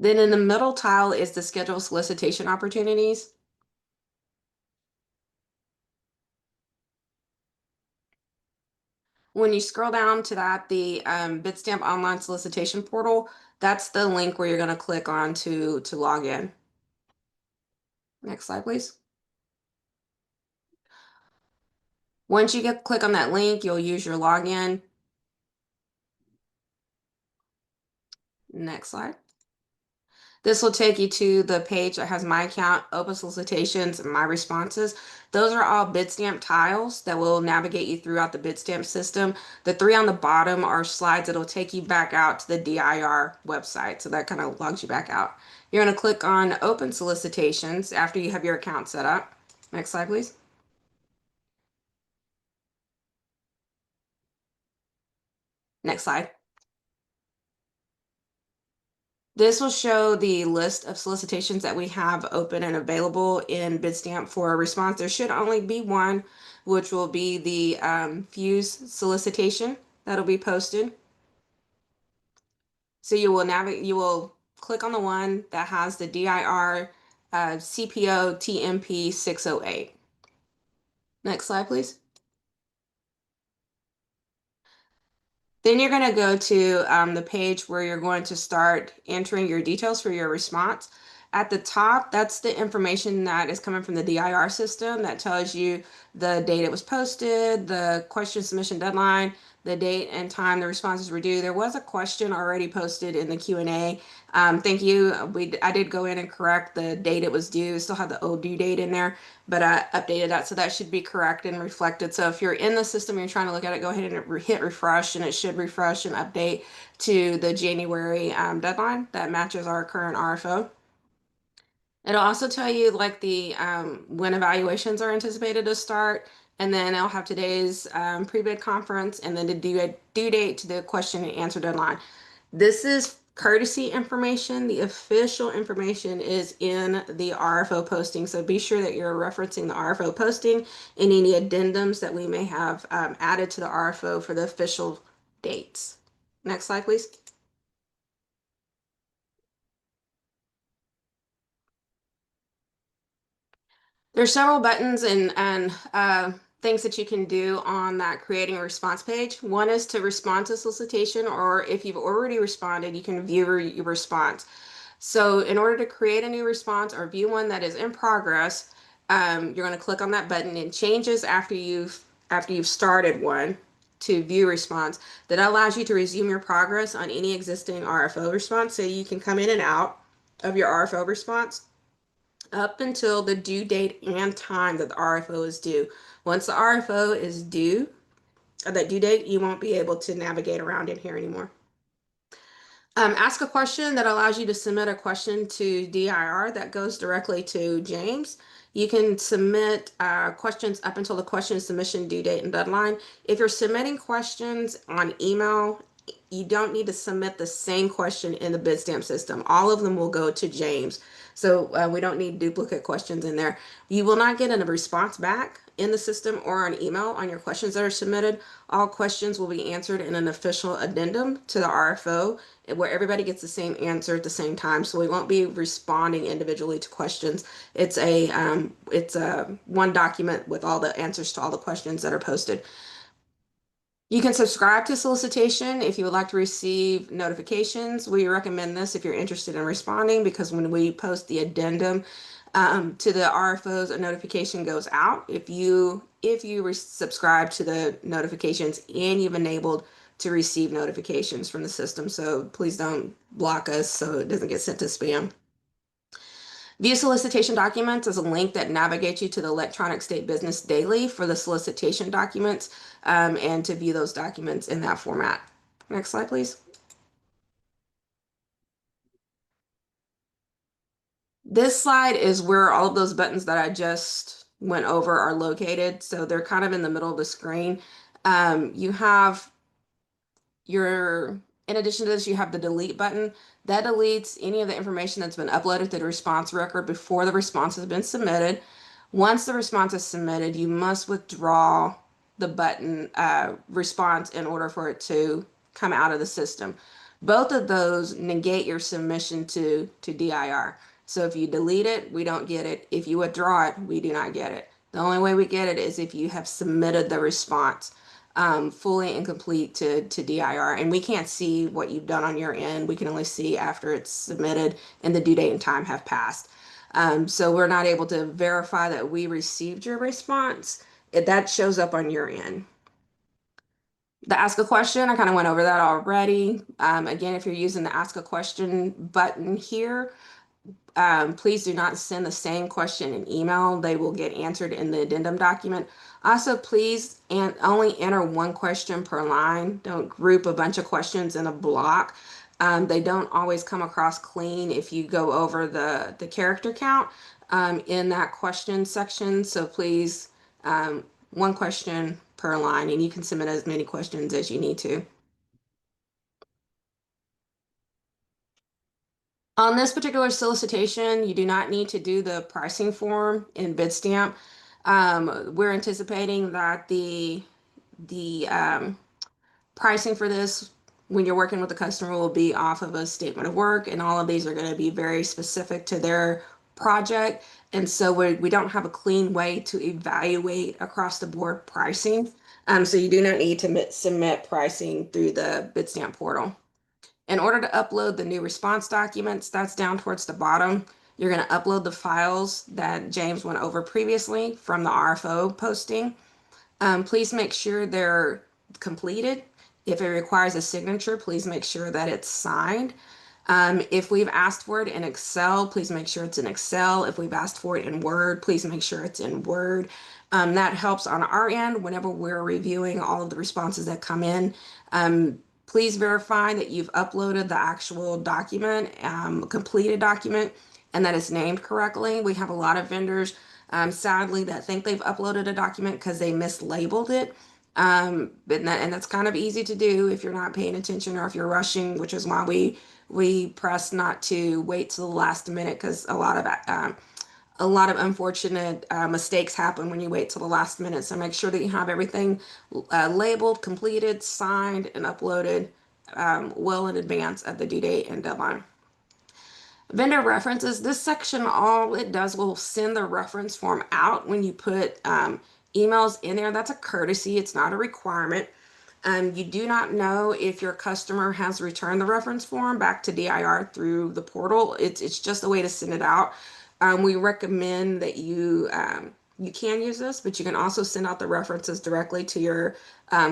Then in the middle tile is the Schedule Solicitation Opportunities. When you scroll down to that, the Bitstamp Online Solicitation Portal, that's the link where you're going to click on to log in. Next slide, please. Once you click on that link, you'll use your login. Next slide. This will take you to the page that has my account, open solicitations, and my responses. Those are all Bitstamp tiles that will navigate you throughout the Bitstamp system. The 3 on the bottom are slides that'll take you back out to the DIR website. So that kind of logs you back out. You're going to click on open solicitations after you have your account set up. Next slide, please. Next slide. This will show the list of solicitations that we have open and available in Bitstamp for a response. There should only be one, which will be the FEWS solicitation that'll be posted. So you will click on the one that has the DIR-CPO-TMP-608. Next slide, please. Then you're going to go to the page where you're going to start entering your details for your response. At the top, that's the information that is coming from the DIR system that tells you the date it was posted, the question submission deadline, the date and time the responses were due. There was a question already posted in the Q&A. Thank you. I did go in and correct the date it was due. Still have the old due date in there, but I updated that, so that should be correct and reflected. So if you're in the system and you're trying to look at it, go ahead and hit refresh, and it should refresh and update to the January deadline that matches our current RFO. It'll also tell you like the when evaluations are anticipated to start, and then it'll have today's pre-bid conference and then the due date to the question and answer deadline. This is courtesy information. The official information is in the RFO posting, so be sure that you're referencing the RFO posting and any addendums that we may have added to the RFO for the official dates. Next slide, please. There's several buttons and things that you can do on that creating a response page. One is to respond to solicitation, or if you've already responded, you can view your response. So in order to create a new response or view one that is in progress, you're going to click on that button, and changes after you've started one to view response. That allows you to resume your progress on any existing RFO response. So you can come in and out of your RFO response up until the due date and time that the RFO is due. Once the RFO is due, or that due date, you won't be able to navigate around in here anymore. Ask a question that allows you to submit a question to DIR that goes directly to James. You can submit questions up until the question submission due date and deadline. If you're submitting questions on email, you don't need to submit the same question in the Bitstamp system. All of them will go to James. So we don't need duplicate questions in there. You will not get a response back in the system or on email on your questions that are submitted. All questions will be answered in an official addendum to the RFO where everybody gets the same answer at the same time. So we won't be responding individually to questions. It's a one document with all the answers to all the questions that are posted. You can subscribe to solicitation if you would like to receive notifications. We recommend this if you're interested in responding, because when we post the addendum to the RFOs, a notification goes out. If you subscribe to the notifications and you've enabled to receive notifications from the system, so please don't block us so it doesn't get sent to spam. View solicitation documents is a link that navigates you to the electronic state business daily for the solicitation documents and to view those documents in that format. Next slide, please. This slide is where all of those buttons that I just went over are located. So they're kind of in the middle of the screen. You have in addition to this, you have the delete button. That deletes any of the information that's been uploaded to the response record before the response has been submitted. Once the response is submitted, you must withdraw the button response in order for it to come out of the system. Both of those negate your submission to DIR. So if you delete it, we don't get it. If you withdraw it, we do not get it. The only way we get it is if you have submitted the response fully and complete to DIR. And we can't see what you've done on your end. We can only see after it's submitted and the due date and time have passed. So we're not able to verify that we received your response. That shows up on your end. The ask a question, I kind of went over that already. Again, if you're using the ask a question button here, please do not send the same question in email. They will get answered in the addendum document. Also, please only enter one question per line. Don't group a bunch of questions in a block. They don't always come across clean if you go over the character count in that question section. So please, one question per line, and you can submit as many questions as you need to. On this particular solicitation, you do not need to do the pricing form in Bitstamp. We're anticipating that the pricing for this, when you're working with the customer, will be off of a statement of work, and all of these are going to be very specific to their project. And so we don't have a clean way to evaluate across the board pricing. So you do not need to submit pricing through the Bitstamp portal. In order to upload the new response documents, that's down towards the bottom. You're going to upload the files that James went over previously from the RFO posting. Please make sure they're completed. If it requires a signature, please make sure that it's signed. If we've asked for it in Excel, please make sure it's in Excel. If we've asked for it in Word, please make sure it's in Word. That helps on our end whenever we're reviewing all of the responses that come in. Please verify that you've uploaded the actual document, completed document, and that it's named correctly. We have a lot of vendors, sadly, that think they've uploaded a document because they mislabeled it. And that's kind of easy to do if you're not paying attention or if you're rushing, which is why we press not to wait till the last minute, because a lot of unfortunate mistakes happen when you wait till the last minute. So make sure that you have everything labeled, completed, signed, and uploaded well in advance of the due date and deadline. Vendor references, this section, all it does will send the reference form out when you put emails in there. That's a courtesy. It's not a requirement. You do not know if your customer has returned the reference form back to DIR through the portal. It's just a way to send it out. We recommend that you can use this, but you can also send out the references directly to your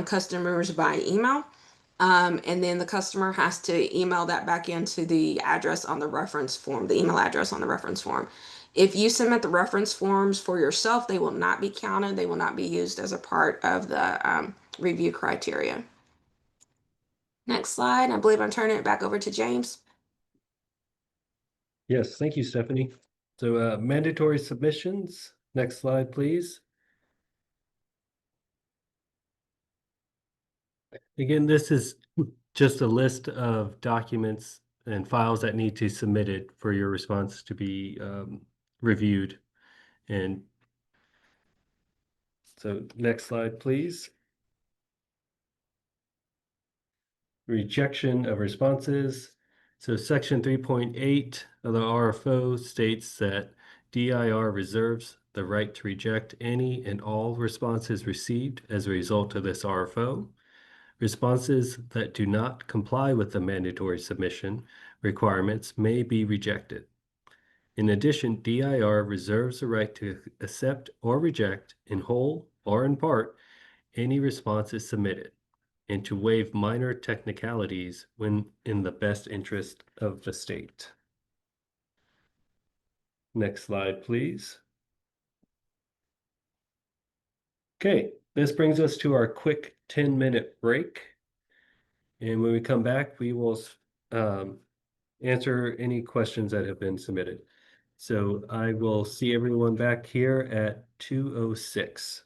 customers by email. And then the customer has to email that back into the address on the reference form, the email address on the reference form. If you submit the reference forms for yourself, they will not be counted. They will not be used as a part of the review criteria. Next slide. I believe I'm turning it back over to James. Yes, thank you, Stephanie. So mandatory submissions. Next slide, please. Again, this is just a list of documents and files that need to be submitted for your response to be reviewed. And so next slide, please. Rejection of responses. So section 3.8 of the RFO states that DIR reserves the right to reject any and all responses received as a result of this RFO. Responses that do not comply with the mandatory submission requirements may be rejected. In addition, DIR reserves the right to accept or reject in whole or in part any responses submitted, and to waive minor technicalities when in the best interest of the state. Next slide, please. Okay, this brings us to our quick 10-minute break. And when we come back, we will answer any questions that have been submitted. So I will see everyone back here at 2:06.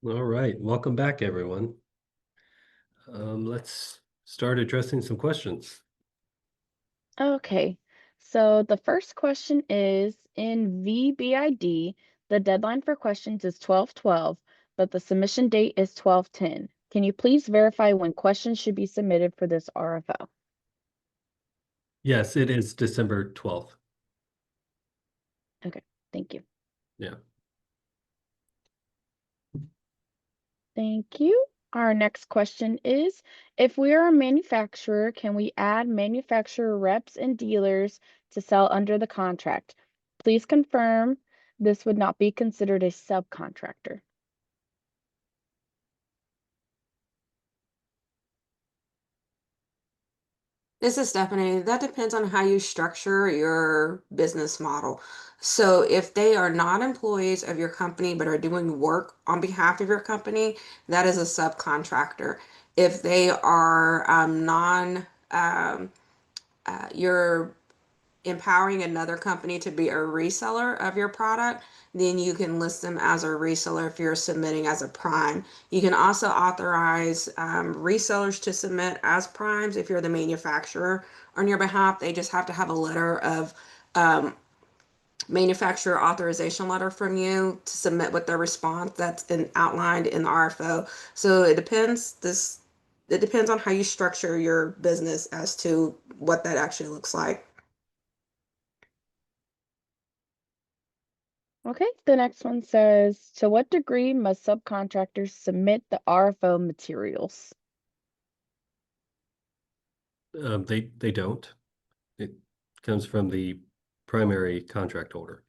All right, welcome back, everyone. Let's start addressing some questions. Okay, so the first question is in VBID, the deadline for questions is 12/12, but the submission date is 12/10. Can you please verify when questions should be submitted for this RFO? Yes, it is December 12th. Okay, thank you. Yeah. Thank you. Our next question is, if we are a manufacturer, can we add manufacturer reps and dealers to sell under the contract? Please confirm this would not be considered a subcontractor. This is Stephanie. That depends on how you structure your business model. So if they are not employees of your company but are doing work on behalf of your company, that is a subcontractor. If they are you're empowering another company to be a reseller of your product, then you can list them as a reseller if you're submitting as a prime. You can also authorize resellers to submit as primes if you're the manufacturer on your behalf. They just have to have a letter of manufacturer authorization letter from you to submit with their response that's been outlined in the RFO. So it depends on how you structure your business as to what that actually looks like. Okay, the next one says, to what degree must subcontractors submit the RFO materials? They don't. It comes from the primary contract holder.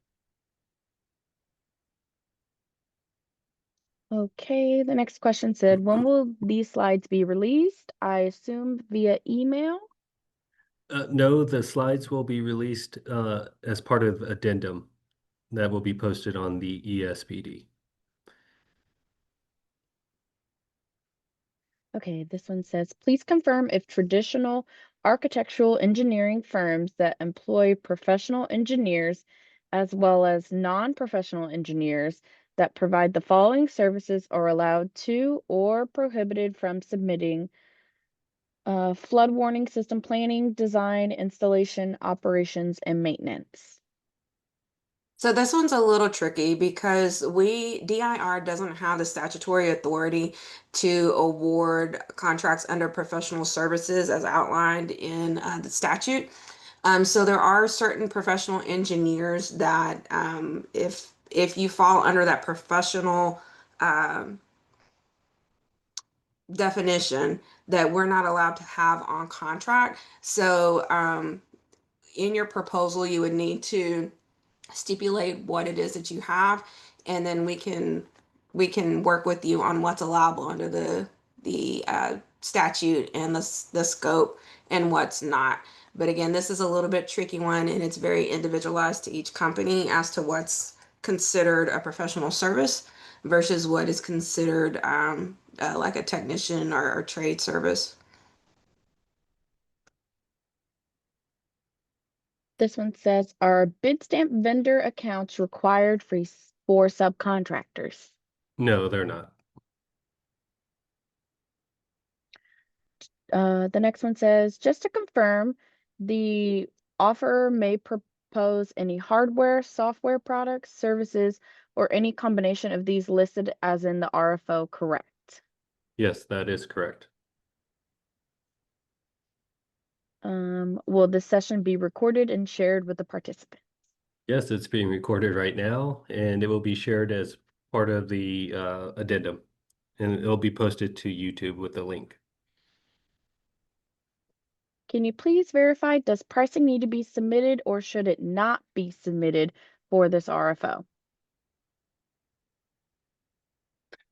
Okay, the next question said, when will these slides be released? I assume via email. No, the slides will be released as part of addendum that will be posted on the ESPD. Okay, this one says, please confirm if traditional architectural engineering firms that employ professional engineers as well as non-professional engineers that provide the following services are allowed to or prohibited from submitting flood warning system planning, design, installation, operations, and maintenance. So this one's a little tricky because DIR doesn't have the statutory authority to award contracts under professional services as outlined in the statute. So there are certain professional engineers that if you fall under that professional definition, that we're not allowed to have on contract. So in your proposal, you would need to stipulate what it is that you have, and then we can work with you on what's allowable under the statute and the scope and what's not. But again, this is a little bit tricky one, and it's very individualized to each company as to what's considered a professional service versus what is considered like a technician or trade service. This one says, are bid stamp vendor accounts required for subcontractors? No, they're not. The next one says, just to confirm, the offer may propose any hardware, software products, services, or any combination of these listed as in the RFO, correct? Yes, that is correct. Will this session be recorded and shared with the participants? Yes, it's being recorded right now, and it will be shared as part of the addendum, and it'll be posted to YouTube with a link. Can you please verify, does pricing need to be submitted or should it not be submitted for this RFO?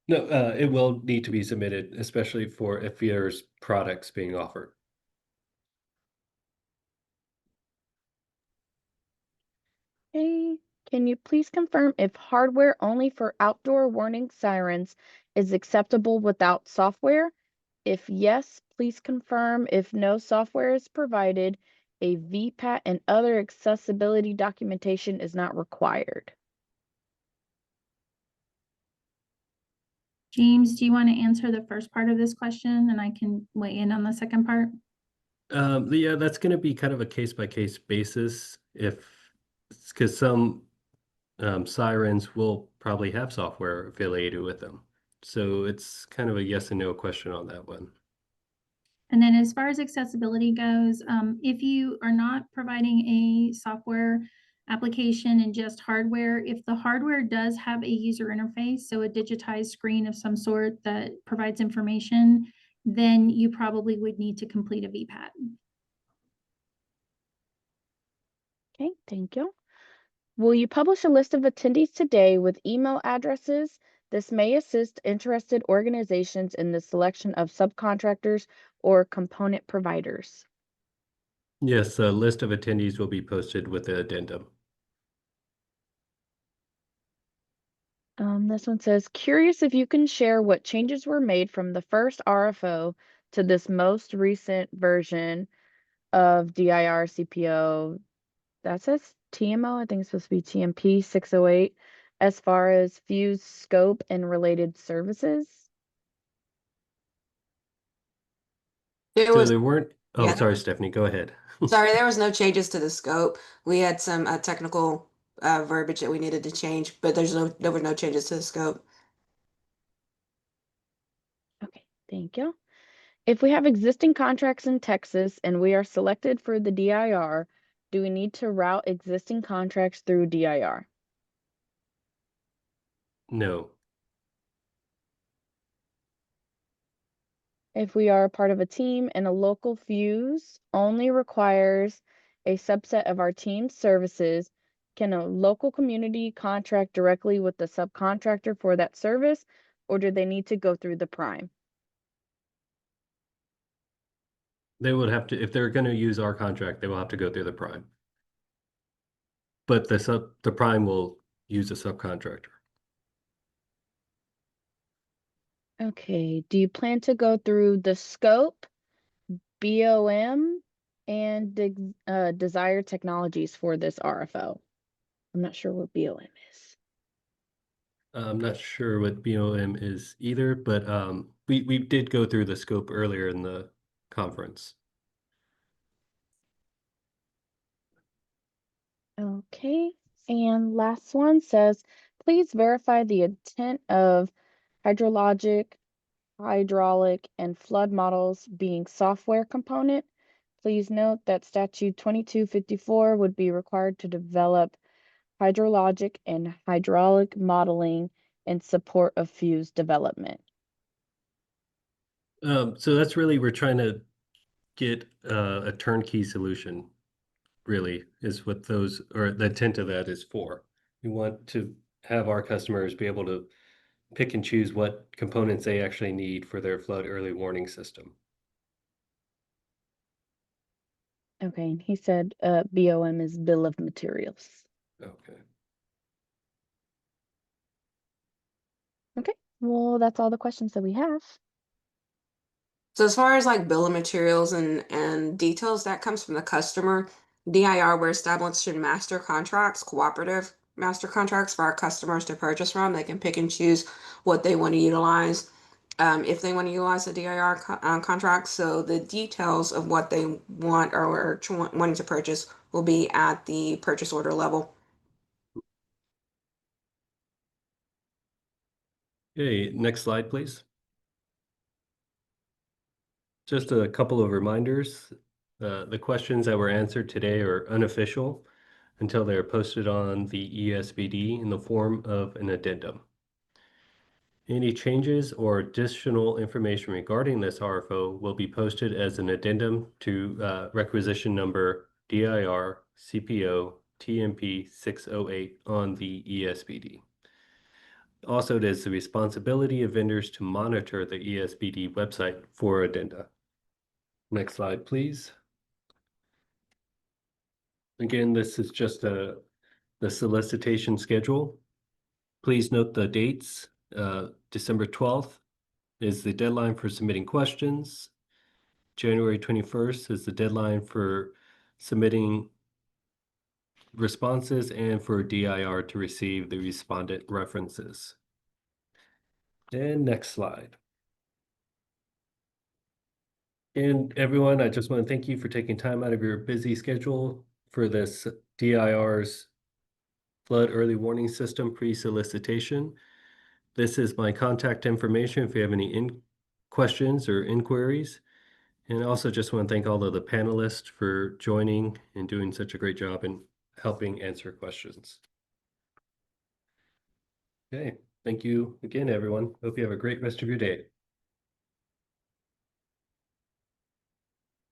No, it will need to be submitted, especially for if there's products being offered. Okay, can you please confirm if hardware only for outdoor warning sirens is acceptable without software? If yes, please confirm if no software is provided, a VPAT and other accessibility documentation is not required. James, do you want to answer the first part of this question and I can weigh in on the second part? Yeah, that's going to be kind of a case-by-case basis because some sirens will probably have software affiliated with them. So it's kind of a yes and no question on that one. And then as far as accessibility goes, if you are not providing a software application and just hardware, if the hardware does have a user interface, so a digitized screen of some sort that provides information, then you probably would need to complete a VPAT. Okay, thank you. Will you publish a list of attendees today with email addresses? This may assist interested organizations in the selection of subcontractors or component providers. Yes, a list of attendees will be posted with the addendum. This one says, curious if you can share what changes were made from the first RFO to this most recent version of DIR-CPO. That says TMO, I think it's supposed to be TMP-608, as far as FEWS scope and related services. There So was, there weren't, oh, yeah, sorry, Stephanie, go ahead. sorry, there was no changes to the scope. We had some technical verbiage that we needed to change, but there were no changes to the scope. Okay, thank you. If we have existing contracts in Texas and we are selected for the DIR, do we need to route existing contracts through DIR? No. If we are a part of a team and a local FEWS only requires a subset of our team's services, can a local community contract directly with the subcontractor for that service, or do they need to go through the prime? They would have to, if they're going to use our contract, they will have to go through the prime. But the prime will use a subcontractor. Okay, do you plan to go through the scope, BOM, and desired technologies for this RFO? I'm not sure what BOM is. I'm not sure what BOM is either, but we did go through the scope earlier in the conference. Okay, and last one says, please verify the intent of hydrologic, hydraulic, and flood models being software component. Please note that statute 2254 would be required to develop hydrologic and hydraulic modeling in support of FEWS development. So that's really, we're trying to get a turnkey solution, really, is what those, or the intent of that is for. We want to have our customers be able to pick and choose what components they actually need for their flood early warning system. Okay, and he said BOM is bill of materials. Okay. Okay, well, that's all the questions that we have. So as far as like bill of materials and details, that comes from the customer. DIR, we're establishing master contracts, cooperative master contracts for our customers to purchase from. They can pick and choose what they want to utilize. If they want to utilize the DIR contract, so the details of what they want or wanting to purchase will be at the purchase order level. Okay, next slide, please. Just a couple of reminders. The questions that were answered today are unofficial until they're posted on the ESBD in the form of an addendum. Any changes or additional information regarding this RFO will be posted as an addendum to requisition number DIR-CPO-TMP-608 on the ESBD. Also, it is the responsibility of vendors to monitor the ESBD website for addenda. Next slide, please. Again, this is just the solicitation schedule. Please note the dates. December 12th is the deadline for submitting questions. January 21st is the deadline for submitting responses and for DIR to receive the respondent references. And next slide. And everyone, I just want to thank you for taking time out of your busy schedule for this DIR's Flood Early Warning System pre-solicitation. This is my contact information if you have any questions or inquiries. And I also just want to thank all of the panelists for joining and doing such a great job in helping answer questions. Okay, thank you again, everyone. Hope you have a great rest of your day.